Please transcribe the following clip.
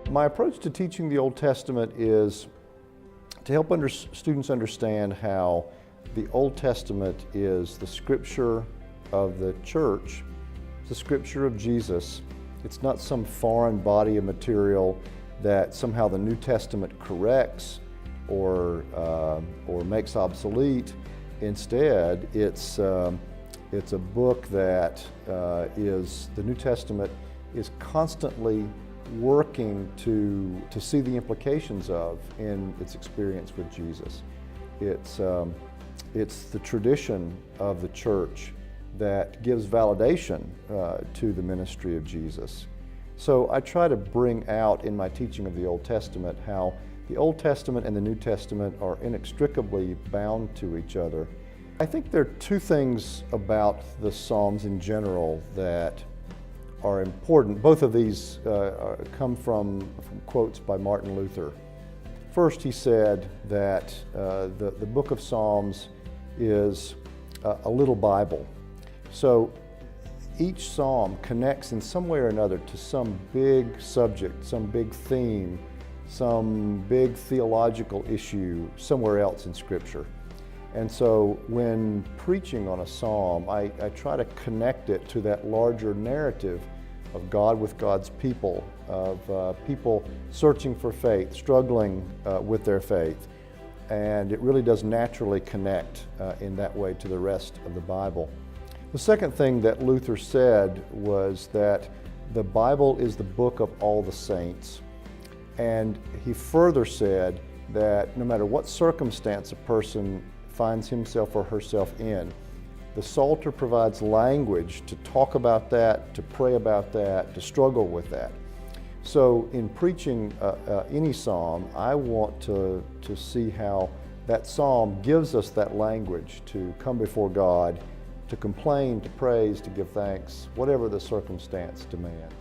My approach to teaching the Old Testament is to help students understand how the Old Testament is the scripture of the church, the scripture of Jesus. It's not some foreign body of material that somehow the New Testament corrects or makes obsolete. Instead, it's a book that the New Testament is constantly working to see the implications of in its experience with Jesus. It's the tradition of the church that gives validation to the ministry of Jesus. So I try to bring out in my teaching of the Old Testament how the Old Testament and the New Testament are inextricably bound to each other. I think there are two things about the Psalms in general that are important. Both of these come from quotes by Martin Luther. First, he said that the book of Psalms is a little Bible. So each psalm connects in some way or another to some big subject, some big theme, some big theological issue somewhere else in Scripture. And so when preaching on a psalm, I try to connect it to that larger narrative of God with God's people, of people searching for faith, struggling with their faith. And it really does naturally connect in that way to the rest of the Bible. The second thing that Luther said was that the Bible is the book of all the saints. And he further said that no matter what circumstance a person finds himself or herself in, the Psalter provides language to talk about that, to pray about that, to struggle with that. So in preaching any psalm, I want to see how that psalm gives us that language to come before God, to complain, to praise, to give thanks, whatever the circumstance demands.